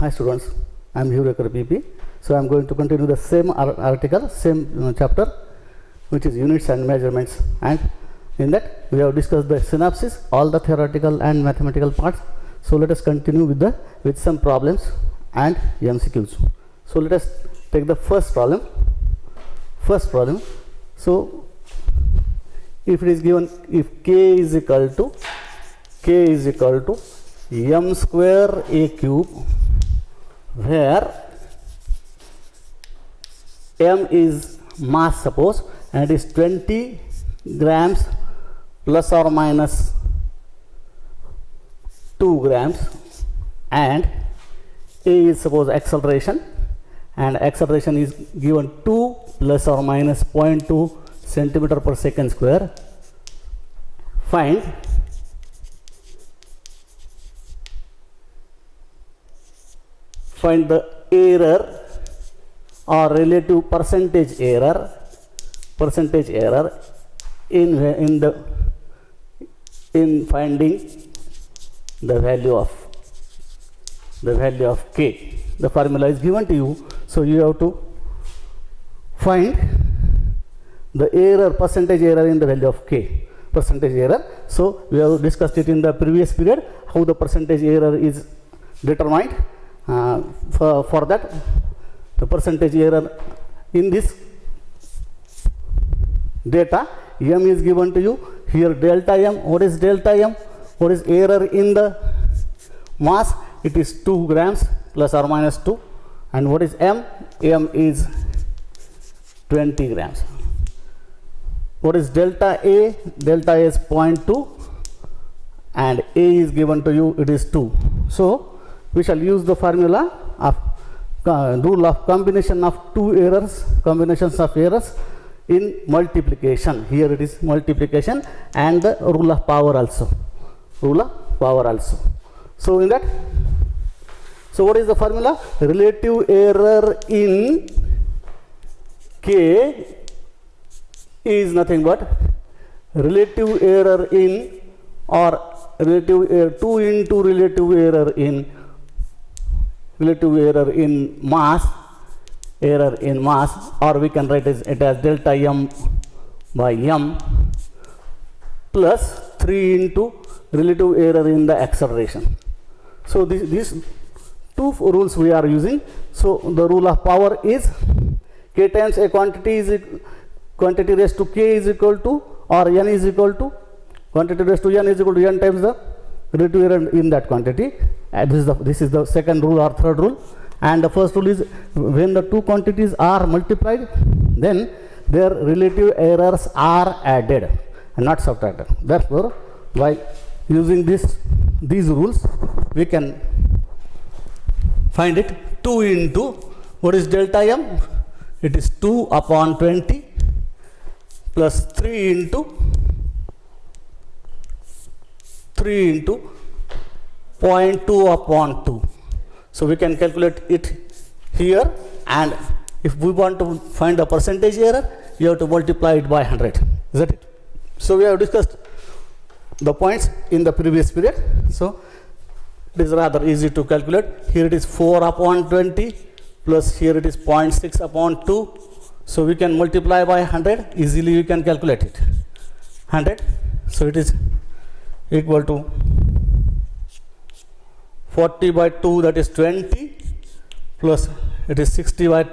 Hi students, I am Hugh PP. So I am going to continue the same article, same chapter, which is units and measurements, and in that we have discussed the synopsis, all the theoretical and mathematical parts. So let us continue with some problems and MCQs. So let us take the first problem. So if it is given, if k is equal to m square a cube, where m is mass, suppose, and it is 20 grams plus or minus 2 grams, and a is suppose acceleration, and acceleration is given 2 plus or minus 0.2 centimeter per second square. Find the error or relative percentage error in finding the value of k. The formula is given to you, so you have to find the error, percentage error in the value of k. Percentage error. So we have discussed it in the previous period, how the percentage error is determined. For that, the percentage error in this data, m is given to you. Here delta m, what is delta m? What is error in the mass? It is 2 grams plus or minus 2. And what is m? M is 20 grams. What is delta a? Delta a is 0.2 and a is given to you, it is 2. So we shall use the formula of rule of combinations of errors in multiplication. Here it is multiplication, and the rule of power also. So in that, so what is the formula? Relative error in k is nothing but relative error in, or relative error 2 into relative error in mass, or we can write it as delta m by m plus 3 into relative error in the acceleration. So these two rules we are using. So the rule of power is k times a quantity raised to k is equal to, or n is equal to, quantity raised to n is equal to n times the relative error in that quantity. This is the second rule or third rule. And the first rule is when the two quantities are multiplied, then their relative errors are added and not subtracted. Therefore, by using these rules, we can find it 2 into, what is delta m? It is 2 upon 20 plus 3 into 0.2 upon 2. So we can calculate it here, and if we want to find the percentage error, you have to multiply it by 100. Is that it? So we have discussed the points in the previous period. So it is rather easy to calculate. Here it is 4 upon 20 plus here it is 0.6 upon 2. So we can multiply by 100. Easily we can calculate it. 100. So it is equal to 40 by 2, that is 20, plus it is 60 by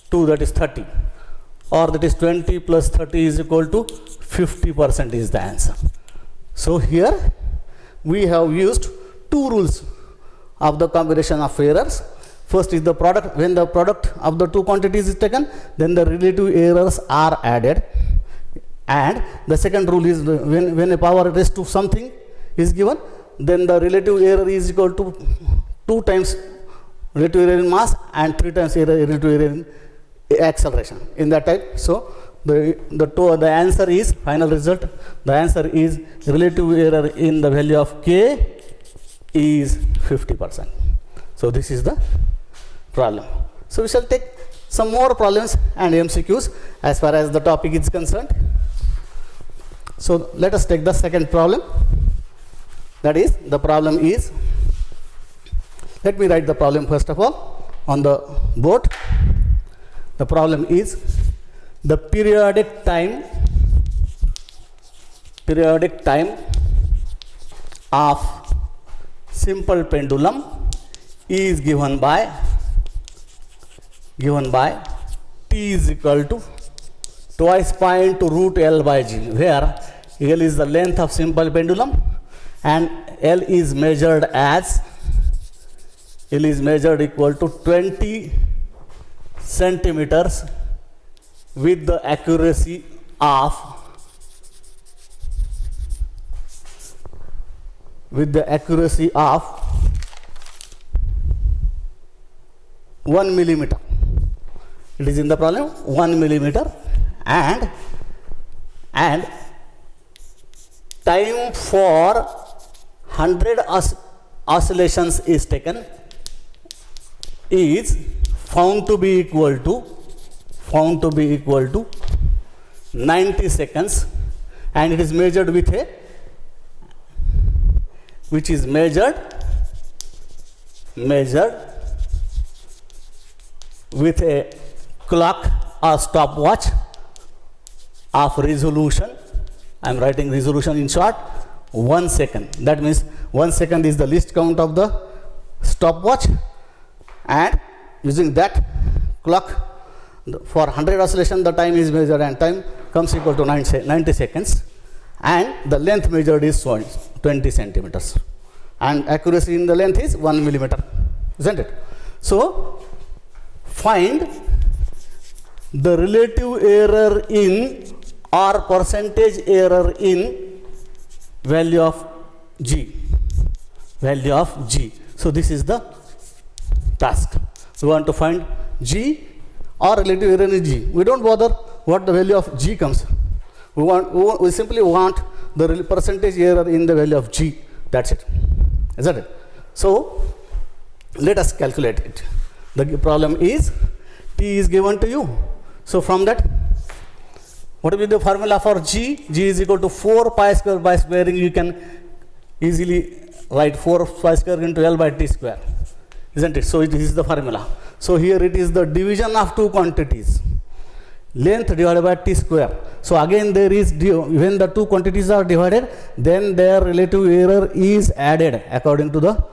2, that is 30, or that is 20 plus 30 is equal to 50% is the answer. So here we have used two rules of the combination of errors. First is the product. When the product of the two quantities is taken, then the relative errors are added. And the second rule is when a power raised to something is given, then the relative error is equal to 2 times relative error in mass and 3 times relative error in acceleration, in that type. So the answer is, final result, the answer is relative error in the value of k is 50%. So this is the problem. So we shall take some more problems and MCQs as far as the topic is concerned. So let us take the second problem. That is, the problem is, Let me write the problem first of all on the board. The problem is the periodic time of simple pendulum is given by t is equal to twice pi into root L by G, where L is the length of simple pendulum and L is measured equal to 20 centimeters with the accuracy of 1 millimeter. It is in the problem 1 millimeter, and time for 100 oscillations is taken is found to be equal to 90 seconds, and it is measured with a clock or stopwatch of resolution. I am writing resolution in short, 1 second. That means 1 second is the least count of the stopwatch, and using that clock for 100 oscillation the time is measured, and time comes equal to 90 seconds, and the length measured is 20 centimeters, and accuracy in the length is 1 millimeter, isn't it? So find the relative error in or percentage error in value of G. So this is the task. We want to find G or relative error in G. We don't bother what the value of G comes. We simply want the percentage error in the value of G. That's it. Isn't it? So let us calculate it. The problem is T is given to you. So from that, what will be the formula for G? G is equal to 4 pi square. By squaring, you can easily write 4 pi square into L by T square, isn't it? So this is the formula. So here it is the division of two quantities, length divided by T square. So again there is, when the two quantities are divided, then their relative error is added according to the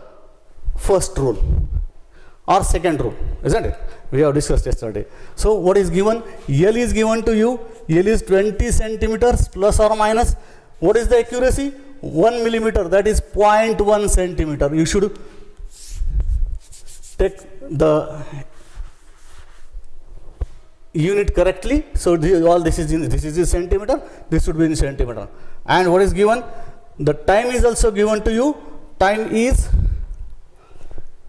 first rule or second rule, isn't it? We have discussed yesterday. So what is given? L is given to you. L is 20 centimeters plus or minus. What is the accuracy? 1 millimeter, that is 0.1 centimeter. You should take the unit correctly. So all this is in centimeter, this should be in centimeter. And what is given? The time is also given to you. Time is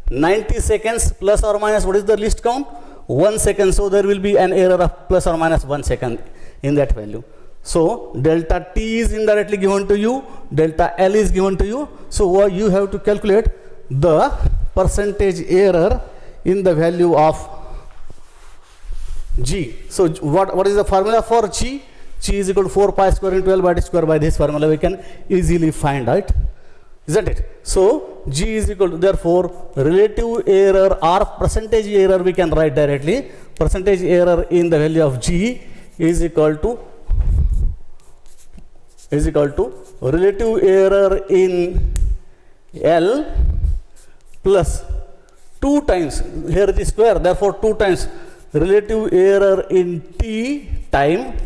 90 seconds plus or minus, what is the least count? 1 second. So there will be an error of plus or minus 1 second in that value. So delta T is indirectly given to you, delta L is given to you. So you have to calculate the percentage error in the value of G. So what is the formula for G? G is equal to 4 pi square into L by T square. By this formula we can easily find out, isn't it? So G is equal to, therefore relative error or percentage error we can write directly. Percentage error in the value of G is equal to relative error in L plus 2 times, here it is square, therefore 2 times relative error in T time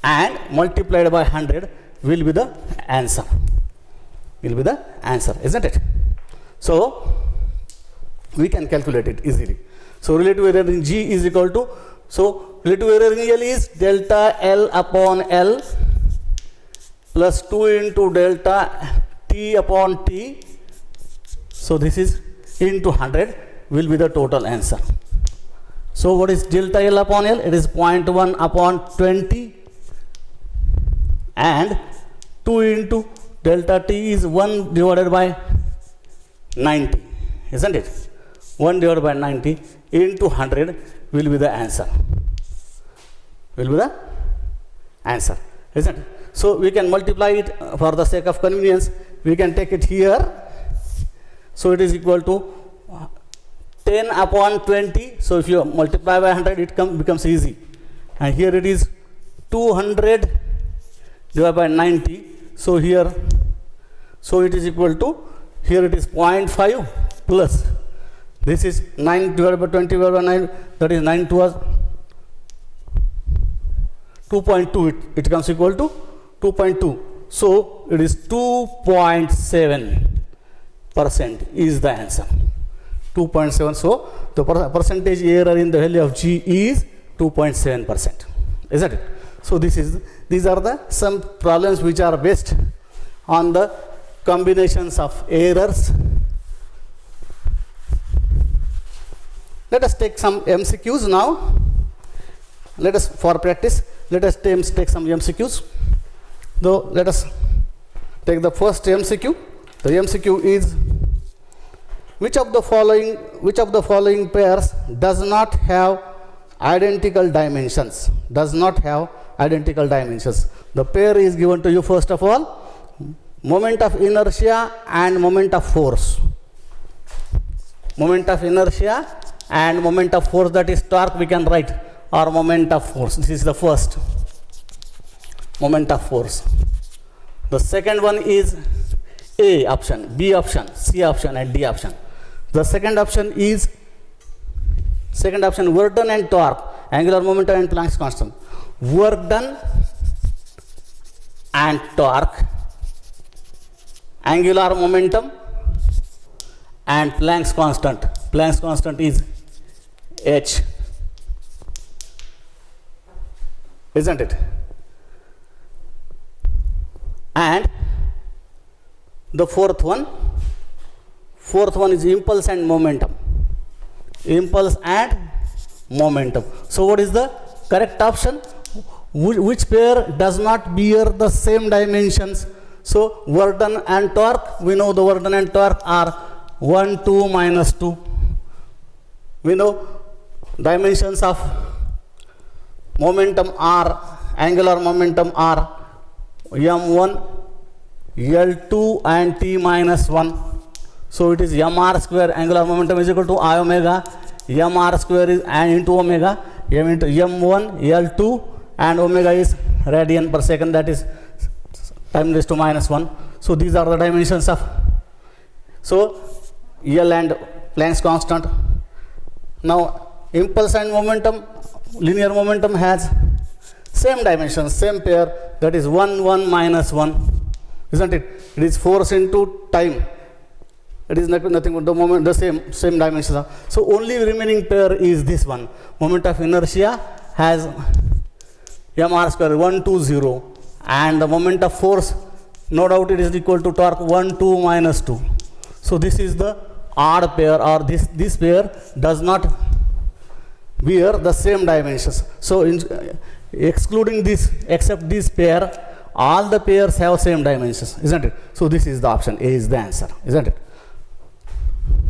and multiplied by 100 will be the answer. Isn't it? So we can calculate it easily. So relative error in G is equal to, so relative error in L is delta L upon L plus 2 into delta T upon T. So this is into 100 will be the total answer. So what is delta L upon L? It is 0.1 upon 20, and 2 into delta T is 1 divided by 90, isn't it? 1 divided by 90 into 100 will be the answer. Isn't it? So we can multiply it for the sake of convenience. We can take it here. So it is equal to 10 upon 20. So if you multiply by 100, it becomes easy. And here it is 200 divided by 90. So here, so it is equal to, here it is 0.5 plus, this is 9 divided by 20 divided by 9, that is 9 to us 2.2, it comes equal to 2.2. So it is 2.7% is the answer. 2.7. So the percentage error in the value of G is 2.7%. Isn't it? So these are the some problems which are based on the combinations of errors. Let us take some MCQs now. Let us, for practice, let us take some MCQs. Though let us take the first MCQ. The MCQ is, which of the following pairs does not have identical dimensions? Does not have identical dimensions. The pair is given to you first of all, moment of inertia and moment of force. Moment of inertia and moment of force, that is torque we can write, or moment of force. This is the first moment of force. The second one is A option, B option, C option and D option. The second option is, work done and torque, angular momentum and Planck's constant. Work done and torque, angular momentum and Planck's constant. Planck's constant is H. Isn't it? And the fourth one is impulse and momentum. Impulse and momentum. So what is the correct option? Which pair does not bear the same dimensions? So work done and torque, we know the work done and torque are 1, 2, minus 2. We know dimensions of momentum are, angular momentum are m1, L2 and t minus 1. So it is mr square, angular momentum is equal to I omega, mr square is into omega, m into m1, L2 and omega is radian per second, that is 10 raised to minus 1. So these are the dimensions of, so L and Planck's constant. Now impulse and momentum, linear momentum has same dimensions, same pair, that is 1, 1, minus 1. Isn't it? It is force into time. It is nothing but the moment, the same dimensions. So only remaining pair is this one. Moment of inertia has mr square 1, 2, 0, and the moment of force, no doubt it is equal to torque 1, 2, minus 2. So this is the odd pair, or this pair does not bear the same dimensions. So excluding this, except this pair, all the pairs have same dimensions, isn't it? So this is the option A is the answer, isn't it?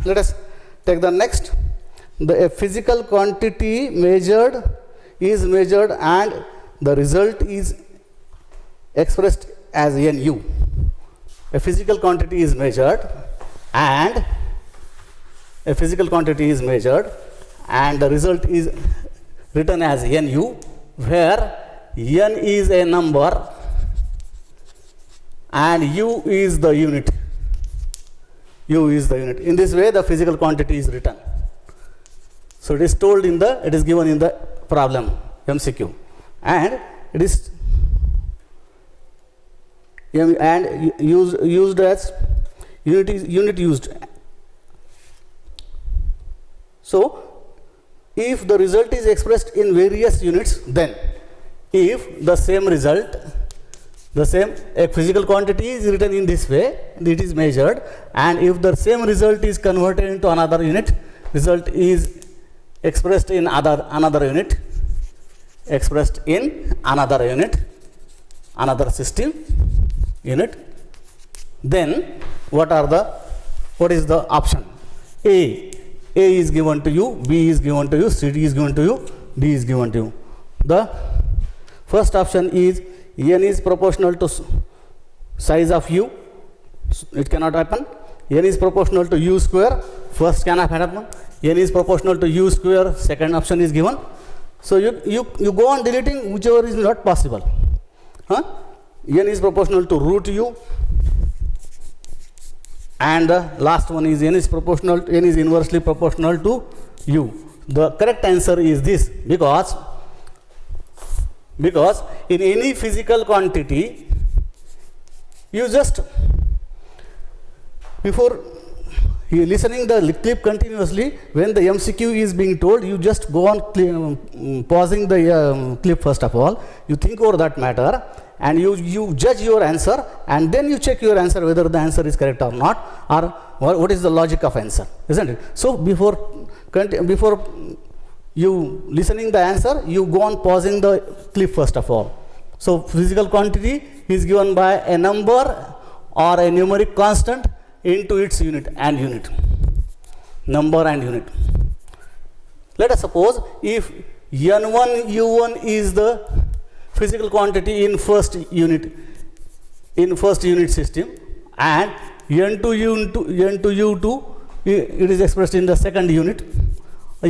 Let us take the next. A physical quantity is measured and the result is expressed as Nu. A physical quantity is measured and the result is written as Nu, where N is a number and U is the unit. In this way the physical quantity is written. So it is told in the, it is given in the problem MCQ, and it is used as unit used. So if the result is expressed in various units, then if the same result, a physical quantity is written in this way, it is measured, and if the same result is converted into another unit, result is expressed in another system unit, then what is the option? A is given to you, B is given to you, C is given to you, D is given to you. The first option is N is proportional to size of U, it cannot happen. n is proportional to u square, first cannot happen. N is proportional to u square, second option is given. So you go on deleting whichever is not possible. Huh? N is proportional to root u, and the last one is n is inversely proportional to u. The correct answer is this, because in any physical quantity, you just, before you listening the clip continuously, when the MCQ is being told, you just go on pausing the clip first of all, you think over that matter, and you judge your answer, and then you check your answer whether the answer is correct or not, or what is the logic of answer, isn't it? So before you listening the answer, you go on pausing the clip first of all. So physical quantity is given by a number or a numeric constant into its unit and unit, number and unit. Let us suppose if n1 u1 is the physical quantity in first unit system, and n2 u2 it is expressed in the second unit, SI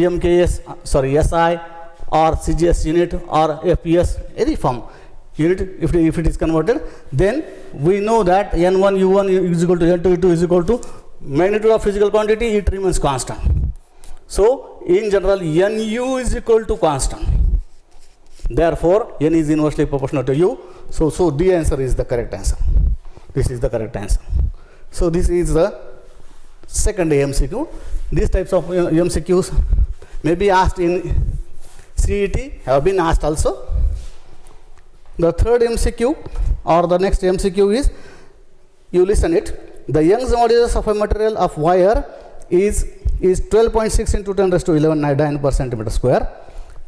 or CGS unit or FPS, any form unit, if it is converted, then we know that n1 u1 is equal to n2 u2 is equal to magnitude of physical quantity, it remains constant. So in general, nu is equal to constant. Therefore, n is inversely proportional to u. So the answer is the correct answer. This is the correct answer. So this is the second MCQ. These types of MCQs may be asked in CET, have been asked also. The third MCQ or the next MCQ is, you listen it, the Young's modulus of a material of wire is 12.6 into 10 raised to 11 Newton per centimeter square.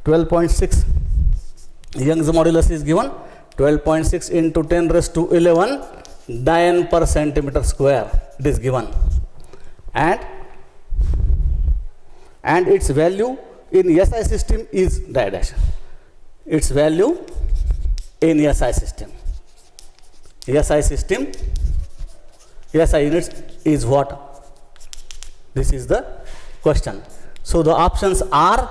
12.6 Young's modulus is given, 12.6 into 10 raised to 11 Newton per centimeter square, it is given, and its value in SI system is dash. Its value in SI system, SI units is what? This is the question. So the options are,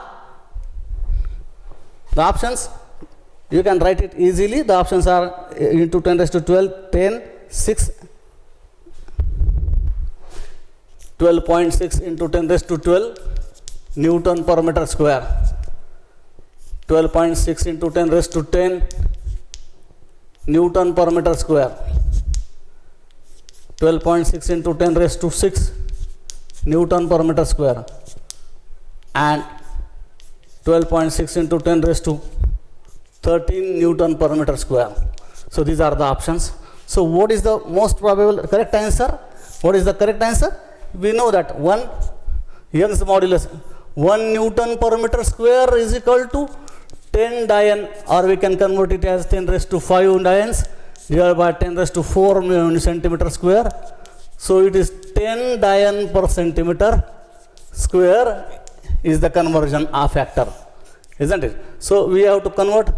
you can write it easily. The options are into 10 raised to 12, 10, 6, 12.6 into 10 raised to 12 Newton per meter square, 12.6 into 10 raised to 10 Newton per meter square, 12.6 into 10 raised to 6 Newton per meter square, and 12.6 into 10 raised to 13 Newton per meter square. So these are the options. So what is the most probable correct answer? What is the correct answer? We know that 1 Young's modulus, 1 Newton per meter square is equal to 10 Newton, or we can convert it as 10 raised to 5 Newtons divided by 10 raised to 4 centimeter square. So it is 10 Newton per centimeter square is the conversion of factor, isn't it? So we have to convert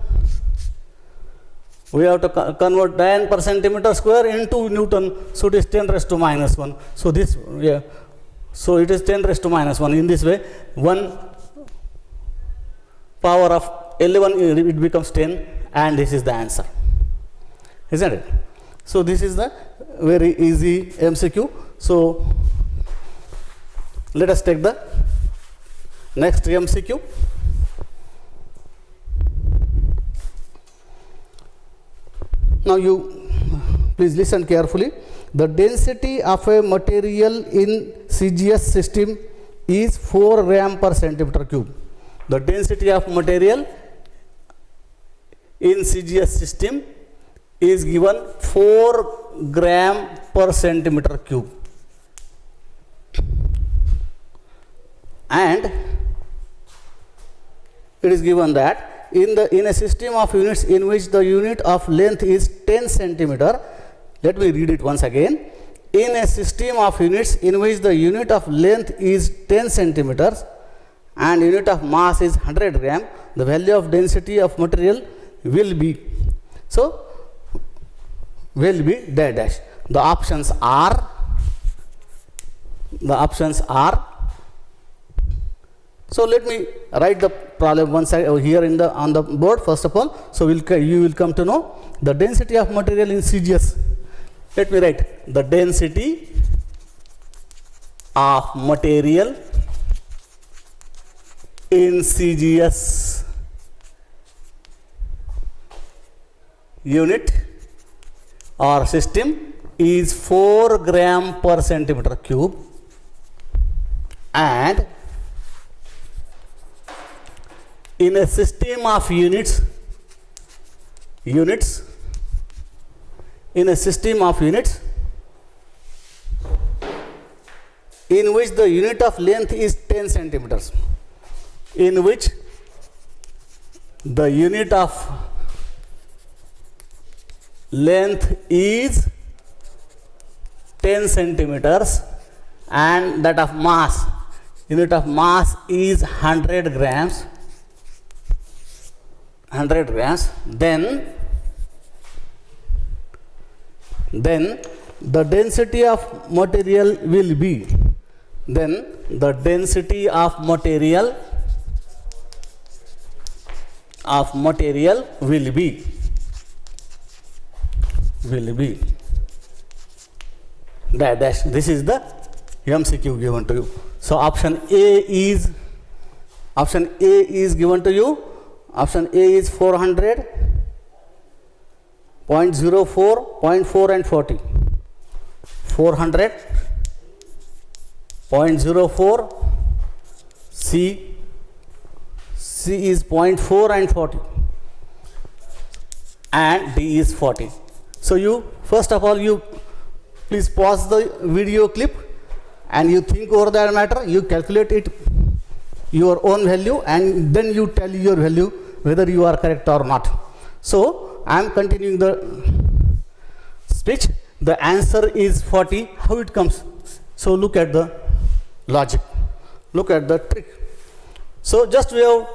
Newton per centimeter square into Newton. So it is 10 raised to minus 1. So this, yeah. So it is 10 raised to minus 1. In this way, 1 power of 11, it becomes 10, and this is the answer, isn't it? So this is the very easy MCQ. So let us take the next MCQ. Now you please listen carefully. The density of a material in CGS system is 4 gram per centimeter cube. The density of material in CGS system is given 4 gram per centimeter cube, and it is given that in a system of units in which the unit of length is 10 centimeter. Let me read it once again. In a system of units in which the unit of length is 10 centimeters and unit of mass is 100 gram, the value of density of material will be, will be dash. The options are The options are, so let me write the problem one side over here in the on the board first of all. So you will come to know the density of material in CGS. Let me write the density of material in CGS unit or system is 4 gram per centimeter cube, and in a system of units in a system of units in which the unit of length is 10 centimeters, in which the unit of length is 10 centimeters and that of mass, unit of mass is 100 grams, then the density of material will be, the density of material will be dash. This is the MCQ given to you. So option A is given to you. Option A is 400, 0.04, 0.4 and 40. 400, 0.04, C is 0.4 and 40, and D is 40. So you first of all you please pause the video clip and you think over that matter, you calculate it your own value, and then you tell your value whether you are correct or not. So I am continuing the speech. The answer is 40. How it comes? So look at the logic, look at the trick. So just we have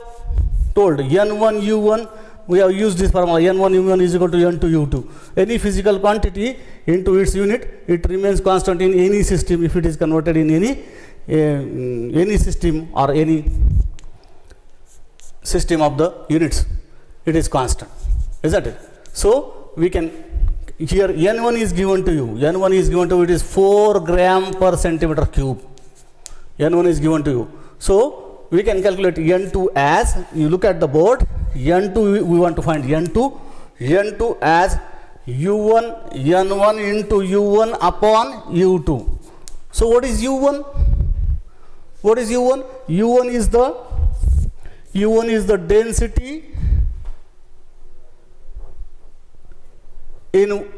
told N1 U1, we have used this formula, N1 U1 is equal to N2 U2. Any physical quantity into its unit, it remains constant in any system if it is converted in any system or any system of the units, it is constant, isn't it? So we can, here N1 is given to you, N1 is given to you, it is 4 gram per centimeter cube, N1 is given to you. So we can calculate N2 as, you look at the board, N2 we want to find N2 as U1 N1 into U1 upon U2. So what is U1? What is U1? U1 is the density in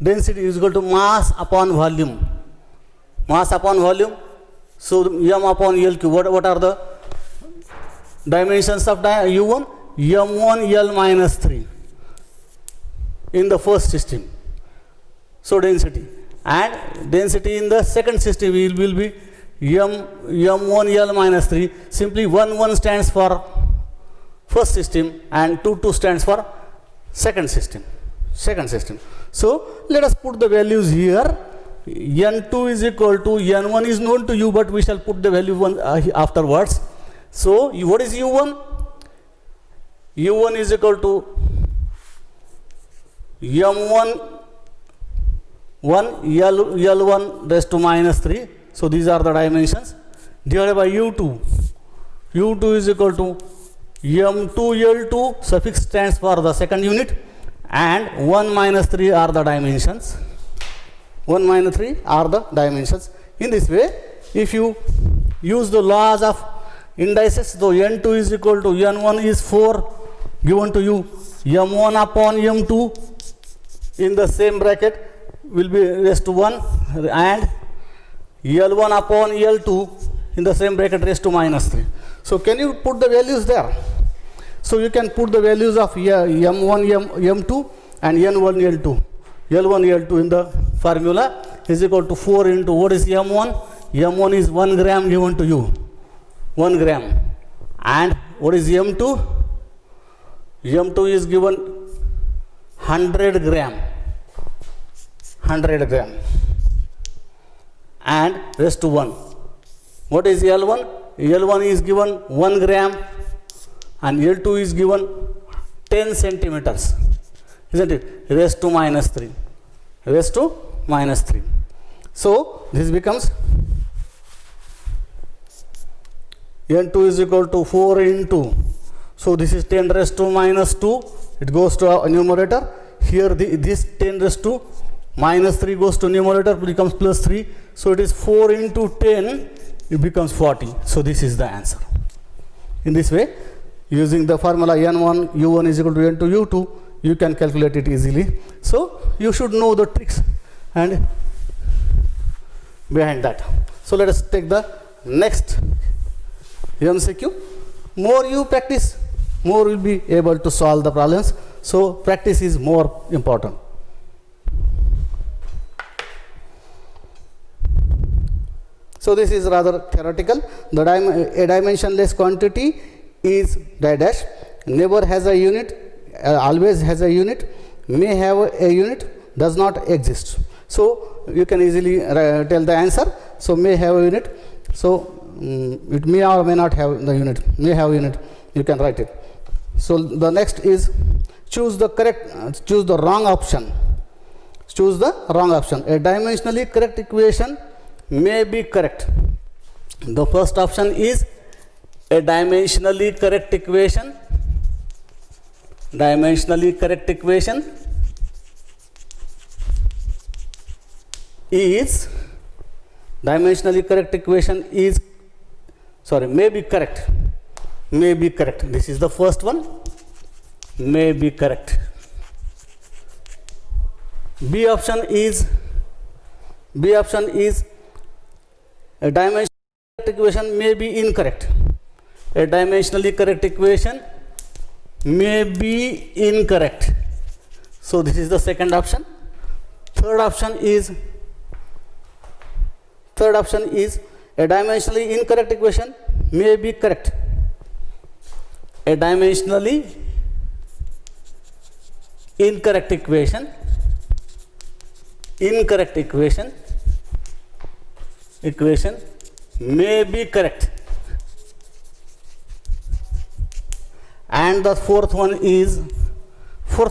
density is equal to mass upon volume. Mass upon volume. So M upon LQ. What are the dimensions of U1? M1 L minus 3 in the first system. So density, and density in the second system will be M1 L minus 3. Simply 1 stands for first system and 2 stands for second system. So let us put the values here. N2 is equal to N1 is known to you, but we shall put the value afterwards. So what is U1? U1 is equal to M1 L1 raised to minus 3. So these are the dimensions, divided by U2. U2 is equal to M2 L2, suffix stands for the second unit, and 1 minus 3 are the dimensions. 1 minus 3 are the dimensions. In this way, if you use the laws of indices, though N2 is equal to N1 is 4 given to you, M1 upon M2 in the same bracket will be raised to 1, and L1 upon L2 in the same bracket raised to minus 3. So can you put the values there? So you can put the values of M1 M2 and N1 L2. L1 L2 in the formula is equal to 4 into what is M1? M1 is 1 gram given to you, 1 gram. And what is M2? M2 is given 100 gram. and raised to 1. What is L1? L1 is given 1 gram and L2 is given 10 centimeters, isn't it? Raised to minus 3. Raised to minus 3. So this becomes N2 is equal to 4 into, so this is 10 raised to minus 2, it goes to our numerator. Here this 10 raised to minus 3 goes to numerator, becomes plus 3. So it is 4 into 10, it becomes 40. So this is the answer. In this way, using the formula N1 U1 is equal to N2 U2, you can calculate it easily. So you should know the tricks and behind that. So let us take the next MCQ. More you practice, more you will be able to solve the problems. So practice is more important. So this is rather theoretical. A dimensionless quantity is dash, never has a unit, always has a unit, may have a unit, does not exist. So you can easily tell the answer. So may have a unit. So it may or may not have the unit. May have unit. You can write it. So the next is choose the wrong option. Choose the wrong option. A dimensionally correct equation may be correct. The first option is a dimensionally correct equation. Dimensionally correct equation is may be correct. May be correct. This is the first one. May be correct. B option is a dimensionally correct equation may be incorrect. A dimensionally correct equation may be incorrect. So this is the second option. Third option is a dimensionally incorrect equation may be correct. A dimensionally incorrect equation may be correct. And the fourth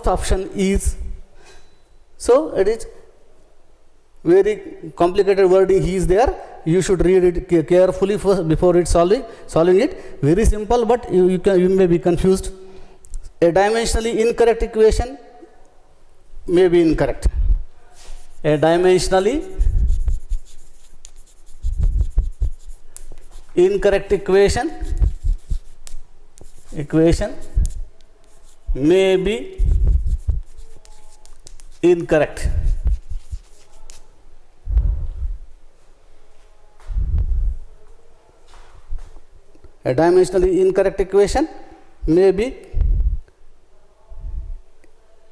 option is, so it is very complicated wording he is there. You should read it carefully first before it solving it. Very simple, but you may be confused. A dimensionally incorrect equation may be incorrect. A dimensionally incorrect equation may be incorrect. A dimensionally incorrect equation may be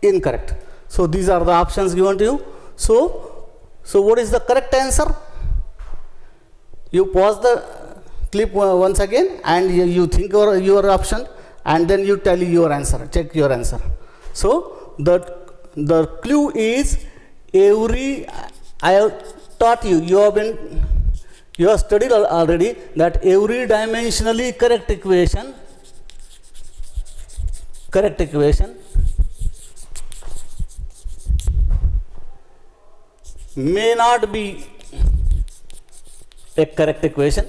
incorrect. So these are the options given to you. So what is the correct answer? You pause the clip once again and you think your option and then you tell your answer, check your answer. So the clue is I have taught you, you have studied already that every dimensionally correct equation may not be a correct equation,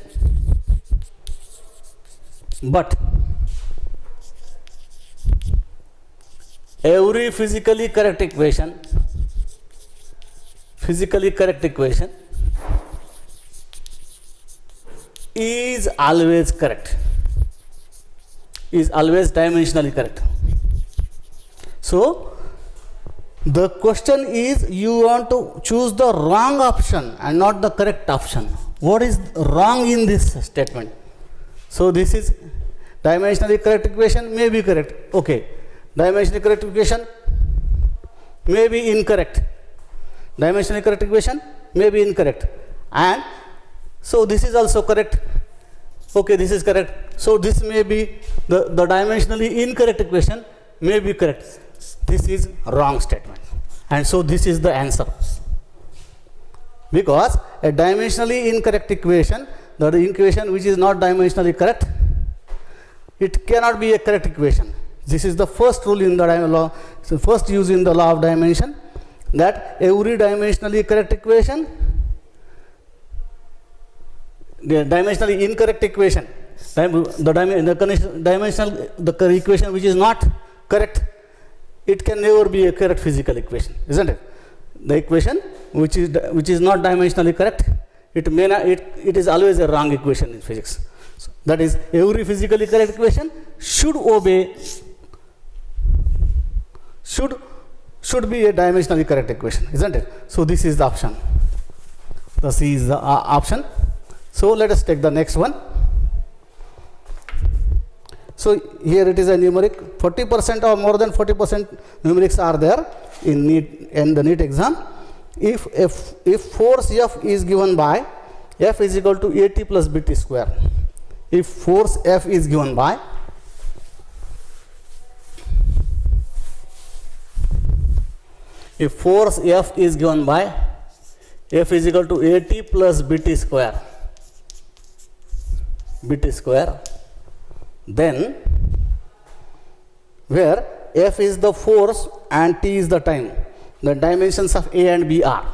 but every physically correct equation is always correct, is always dimensionally correct. So the question is, you want to choose the wrong option and not the correct option. What is wrong in this statement? So this is dimensionally correct equation may be correct. Okay. Dimensionally correct equation may be incorrect. Dimensionally correct equation may be incorrect. And so this is also correct. Okay, this is correct. So this may be the dimensionally incorrect equation may be correct. This is wrong statement. And so this is the answer. Because a dimensionally incorrect equation, the equation which is not dimensionally correct, it cannot be a correct equation. This is the first rule in the law, so first use in the law of dimension, that every dimensionally correct equation, the dimensionally incorrect equation, the equation which is not correct, it can never be a correct physical equation, isn't it? The equation which is not dimensionally correct, it is always a wrong equation in physics. So that is, every physically correct equation should be a dimensionally correct equation, isn't it? So this is the option. The C is the option. So let us take the next one. So here it is a numeric, 40% or more than 40% numerics are there in the NEET exam. If force F is given by F is equal to AT plus BT square. If force F is given by F is equal to AT plus BT square, then where F is the force and T is the time, the dimensions of A and B are,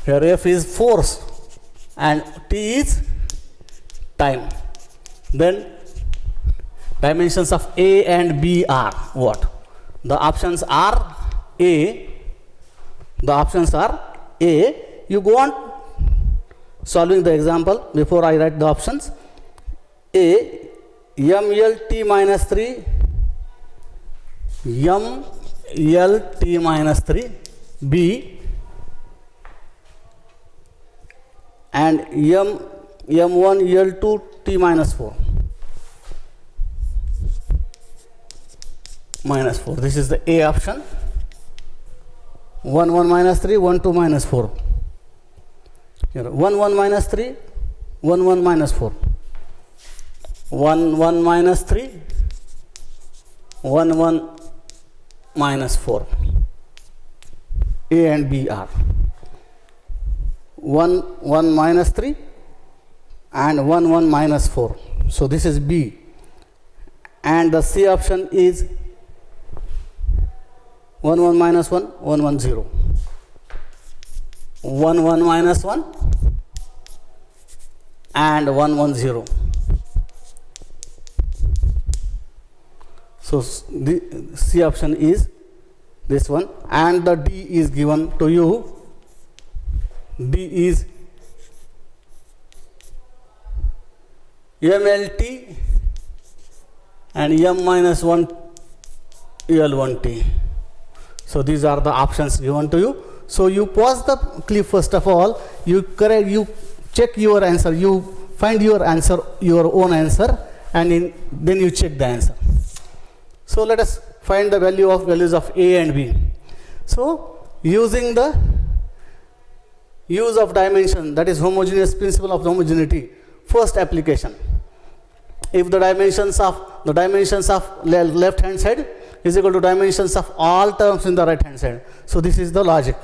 here F is force and T is time, then dimensions of A and B are what? The options are A. You go on solving the example before I write the options. A, MLT minus 3, MLT minus 3, B, and M1 L2 T minus 4. This is the A option. 1 1 minus 3, 1 2 minus 4. Here 1 1 minus 3, 1 1 minus 4. 1 1 minus 3, 1 1 minus 4. A and B are 1 1 minus 3 and 1 1 minus 4. So this is B, and the C option is 1 1 minus 1, 1 1 0. 1 1 minus 1 and 1 1 0. So the C option is this one, and the D is given to you. D is MLT and M minus 1 L1T. So these are the options given to you. So you pause the clip first of all, you check your answer, you find your answer, your own answer, and then you check the answer. So let us find the values of A and B. So using the use of dimension, that is homogeneous principle of homogeneity, first application. If the dimensions of left hand side is equal to dimensions of all terms in the right hand side. So this is the logic.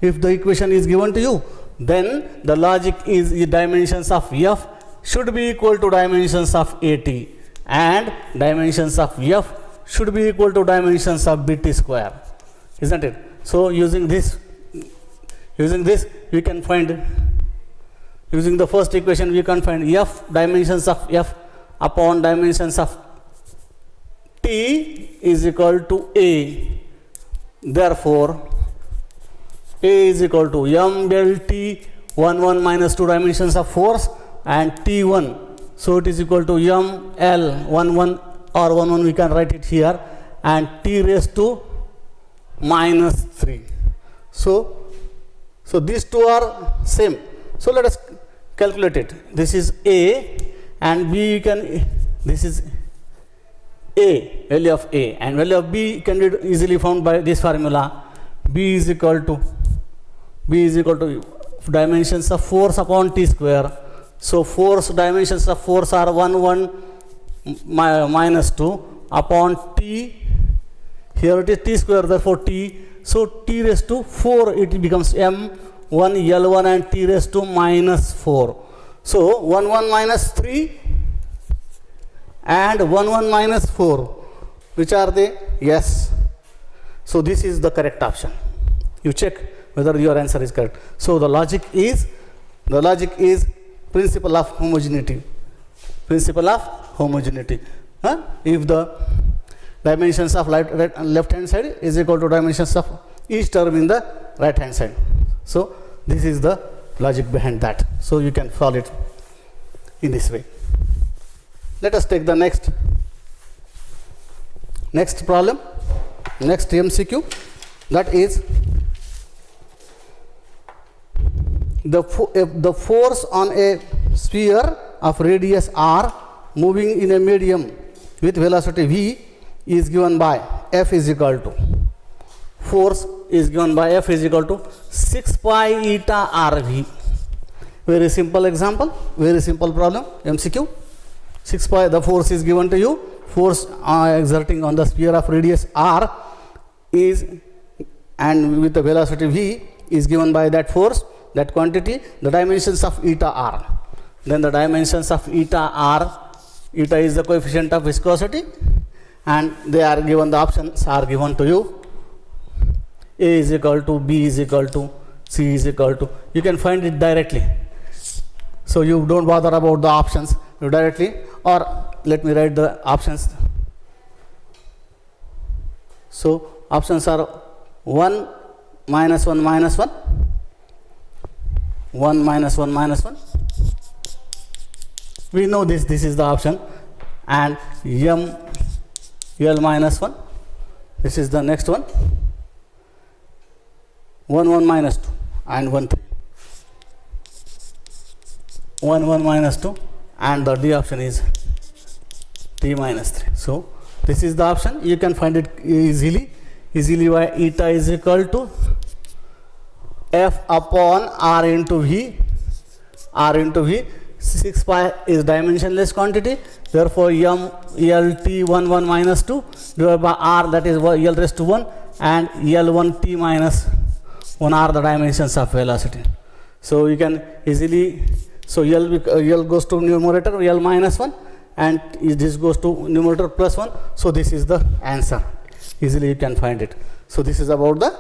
If the equation is given to you, then the logic is the dimensions of F should be equal to dimensions of AT, and dimensions of F should be equal to dimensions of BT square, isn't it? So using this we can find, using the first equation we can find F, dimensions of F upon dimensions of T is equal to A. Therefore A is equal to M del T 1 1 minus 2 dimensions of force and T1. So it is equal to M L 1 1 or 1 1, we can write it here, and T raised to minus 3. So these two are same. So let us calculate it. This is A and B, this is A, value of A, and value of B can be easily found by this formula. B is equal to dimensions of force upon T square. So force, dimensions of force are 1 1 minus 2 upon T. Here it is T square, therefore T. So T raised to 4, it becomes M 1 L1 and T raised to minus 4. So 1 1 minus 3 and 1 1 minus 4. Which are they? Yes. So this is the correct option. You check whether your answer is correct. So the logic is principle of homogeneity. Principle of homogeneity. If the dimensions of left hand side is equal to dimensions of each term in the right hand side. So this is the logic behind that. So you can solve it in this way. Let us take the next problem, next MCQ, that is the force on a sphere of radius r moving in a medium with velocity v is given by F is equal to, force is given by F is equal to 6 pi eta RV. Very simple example, very simple problem, MCQ. 6 pi, the force is given to you, force exerting on the sphere of radius r is, and with the velocity v is given by that force, that quantity, the dimensions of eta r. Then the dimensions of eta r, eta is the coefficient of viscosity, and they are given, the options are given to you. A is equal to, B is equal to, C is equal to. You can find it directly. So you don't bother about the options, you directly, or let me write the options. So options are 1 minus 1 minus 1, 1 minus 1 minus 1. We know this is the option, and M L minus 1. This is the next one. 1 1 minus 2 and 1 3. 1 1 minus 2, and the D option is T minus 3. So this is the option. You can find it easily by eta is equal to F upon R into V. 6 pi is dimensionless quantity, therefore M L T 1 1 minus 2 divided by R, that is L raised to 1, and L 1 T minus 1 are the dimensions of velocity. So you can easily, so L goes to numerator, L minus 1, and this goes to numerator plus 1. So this is the answer. Easily you can find it. So this is about the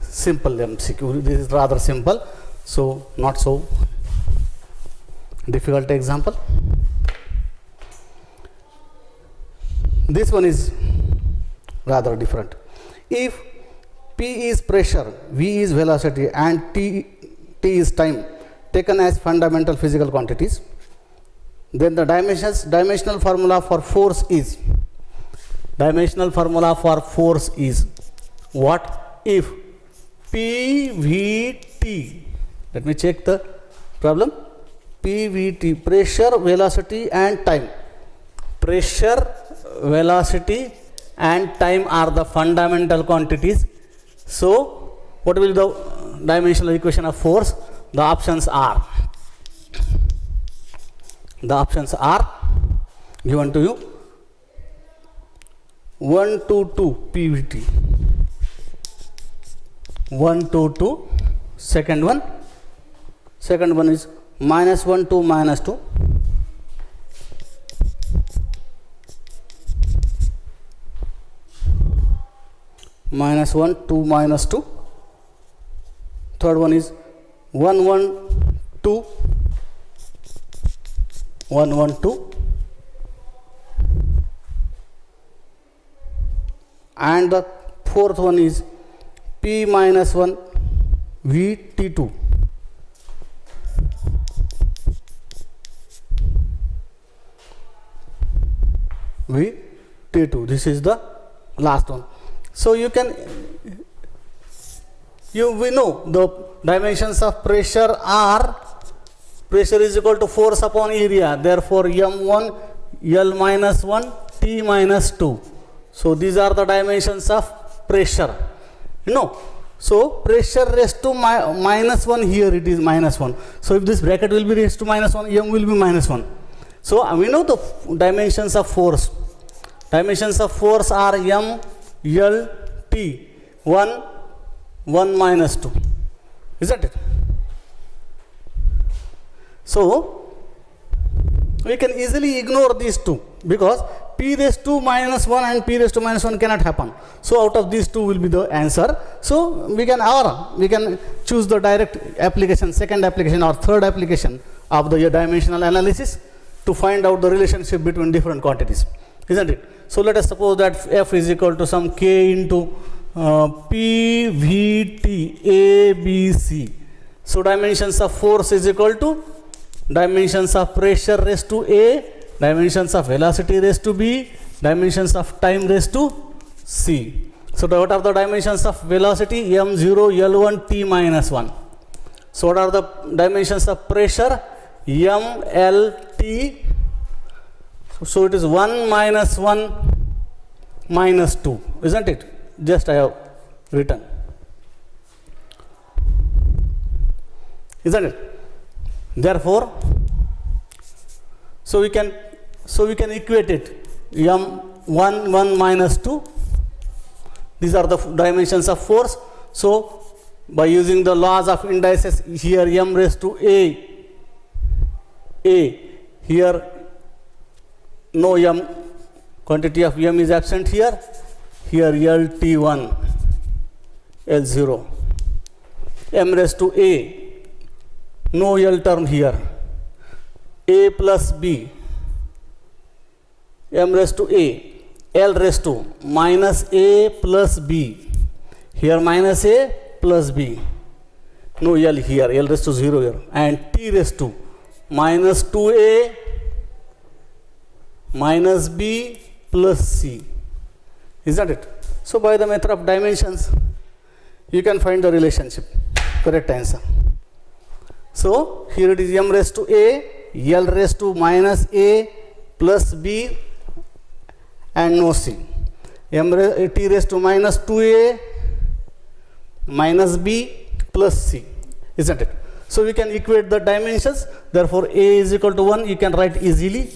simple MCQ. This is rather simple, so not so difficult example. This one is rather different. If P is pressure, V is velocity, and T is time, taken as fundamental physical quantities, then the dimensional formula for force is, what? If PVT, let me check the problem. PVT, pressure, velocity and time. Pressure, velocity and time are the fundamental quantities. So what will be the dimensional equation of force? The options are given to you. 1 to 2 PVT, 1 to 2. Second one is minus 1 to minus 2, minus 1 to minus 2. Third one is 1 1 2, 1 1 2, and the fourth one is P minus 1 V T2. V T2. This is the last one. So we know the dimensions of pressure are, pressure is equal to force upon area, therefore M1 L minus 1 T minus 2. So these are the dimensions of pressure, so pressure raised to minus 1, here it is minus 1. So if this bracket will be raised to minus 1, M will be minus 1. So we know the dimensions of force. Dimensions of force are M L T, 1 1 minus 2. isn't it? So we can easily ignore these two because p raised to minus 1 and p raised to minus 1 cannot happen. So out of these two will be the answer. So we can choose the direct application, second application or third application of the dimensional analysis to find out the relationship between different quantities, isn't it? So let us suppose that f is equal to some k into p v t a b c. So dimensions of force is equal to dimensions of pressure raised to a, dimensions of velocity raised to b, dimensions of time raised to c. So what are the dimensions of velocity? m0, l1, t minus 1. So what are the dimensions of pressure? m, l, t. So it is 1 minus 1 minus 2, isn't it? Just I have written, isn't it? Therefore, so we can equate it, m1 1 minus 2. These are the dimensions of force. So by using the laws of indices, here m raised to a, here no m, quantity of m is absent here lt1, l0, m raised to a, no l term here, a plus b, m raised to a, l raised to minus a plus b, here minus a plus b, no l here, l raised to 0 here, and t raised to minus 2a minus b plus c, isn't it? So by the method of dimensions you can find the relationship, correct answer. So here it is m raised to a, l raised to minus a plus b and no c, t raised to minus 2a minus b plus c, isn't it? So we can equate the dimensions. Therefore a is equal to 1, you can write easily.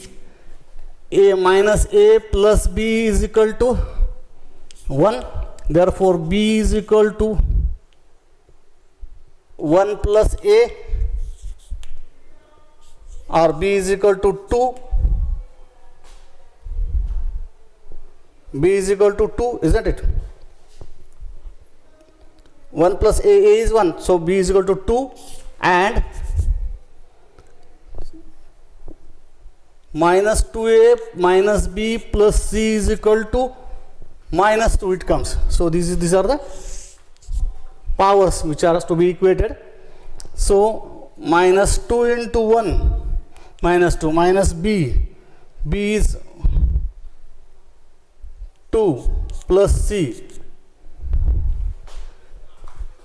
A minus a plus b is equal to 1. Therefore b is equal to 1 plus a, or b is equal to 2. B is equal to 2, isn't it? 1 plus a is 1, so b is equal to 2, and minus 2a minus b plus c is equal to minus 2 it comes. So these are the powers which are to be equated. So minus 2 into 1 minus 2 minus b is 2 plus c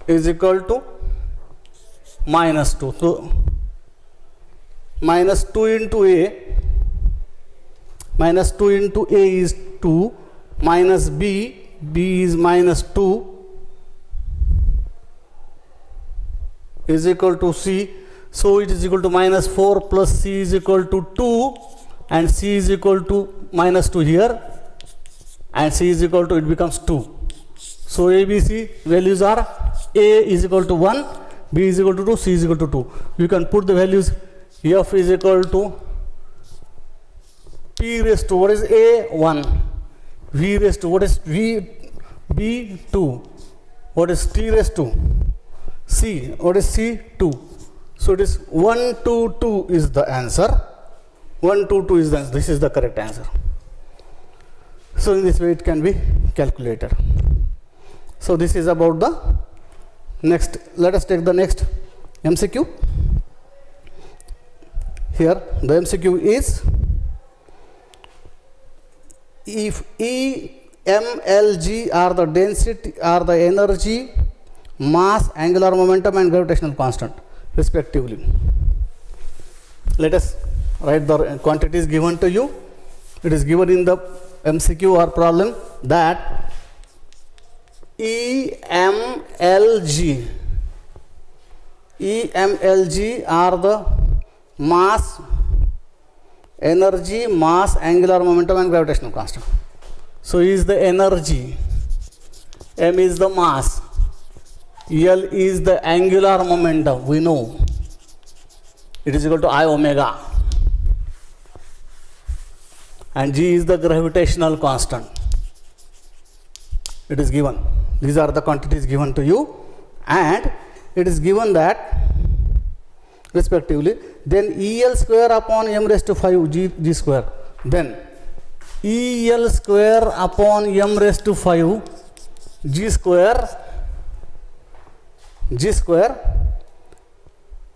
is equal to minus 2. So minus 2 into a, minus 2 into a is 2, minus b is minus 2 is equal to c. So it is equal to minus 4 plus c is equal to 2, and c is equal to minus 2 here, and c is equal to, it becomes 2. So a, b, c values are a is equal to 1, b is equal to 2, c is equal to 2. You can put the values. F is equal to p raised to, what is a, 1, v raised to, what is v, b, 2, what is t raised to, c, what is c, 2. So it is 1 2 2 is the answer. 1 2 2 is the answer. This is the correct answer. So in this way it can be calculated. So this is about the next. Let us take the next MCQ. Here the MCQ is, if E, M, L, G are the density, are the energy, mass, angular momentum and gravitational constant respectively. Let us write the quantities given to you. It is given in the MCQ or problem that E, M, L, G are the mass, energy, mass, angular momentum and gravitational constant. So E is the energy, M is the mass, L is the angular momentum, we know. It is equal to I omega. And G is the gravitational constant. It is given. These are the quantities given to you. And it is given that, respectively, then EL square upon m raised to 5 G square. Then EL square upon m raised to 5 G square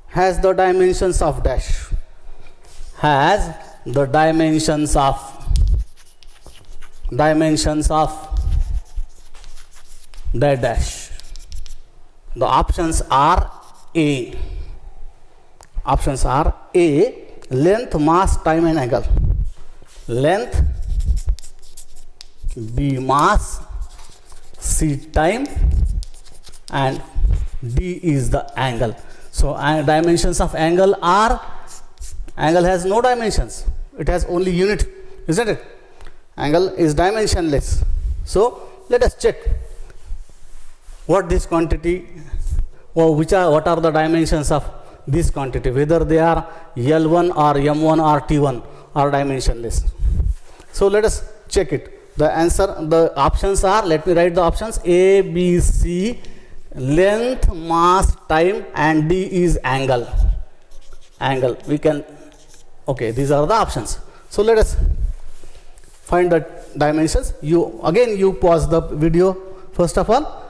has the dimensions of dash. Has the dimensions of that dash. The options are A. Options are A, length, mass, time and angle. Length, B, mass, C, time, and D is the angle. So dimensions of angle are, angle has no dimensions, it has only unit, isn't it? Angle is dimensionless. So let us check what this quantity, or what are the dimensions of this quantity, whether they are L1 or M1 or T1 are dimensionless. So let us check it. The answer, the options are, let me write the options: A, B, C, length, mass, time, and D is angle. We can, okay, these are the options. So let us find the dimensions. You pause the video first of all,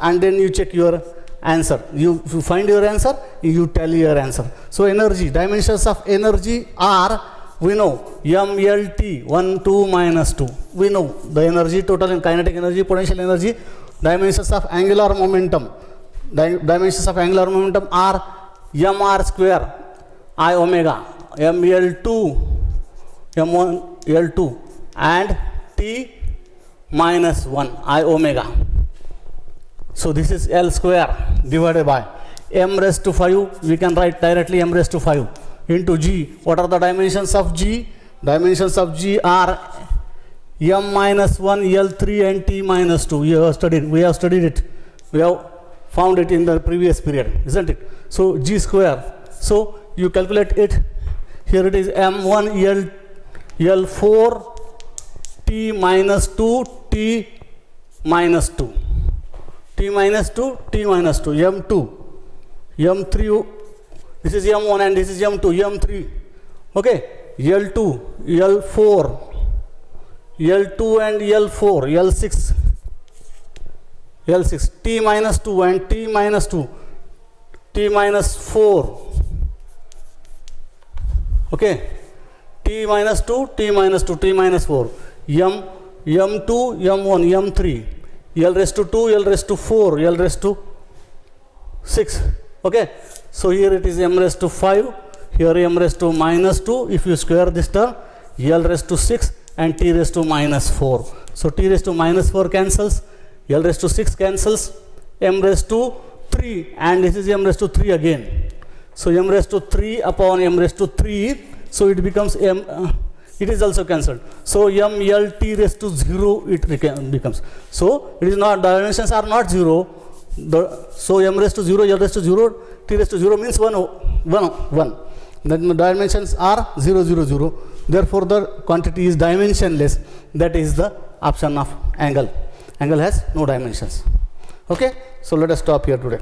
and then you check your answer. You find your answer, you tell your answer. So energy, dimensions of energy are, we know, MLT, 1, 2, minus 2. We know the energy, total and kinetic energy, potential energy. Dimensions of angular momentum. Dimensions of angular momentum are mr square, I omega, ML2, M1, L2, and T minus 1, I omega. So this is L square divided by m raised to 5. We can write directly m raised to 5 into G. What are the dimensions of G? Dimensions of G are m minus 1, L3, and T minus 2. We have studied it. We have found it in the previous period, isn't it? So G square. So you calculate it. Here it is m1, L4, T minus 2, T minus 2. T minus 2, T minus 2, M2, M3, this is M1 and this is M2, M3, okay, L2, L4, L2 and L4, L6, T minus 2 and T minus 2, T minus 4, okay, T minus 2, T minus 2, T minus 4, M2, M1, M3, L raised to 2, L raised to 4, L raised to 6. Okay. So here it is m raised to 5, here m raised to minus 2. If you square this term, L raised to 6 and T raised to minus 4. So T raised to minus 4 cancels, L raised to 6 cancels, m raised to 3, and this is m raised to 3 again. So m raised to 3 upon m raised to 3, so it becomes it is also cancelled. So m L T raised to 0 it becomes. So it is not, dimensions are not 0. So m raised to 0, L raised to 0, T raised to 0 means 1. Then the dimensions are 0, 0, 0. Therefore the quantity is dimensionless. That is the option of angle. Angle has no dimensions. Okay. So let us stop here today.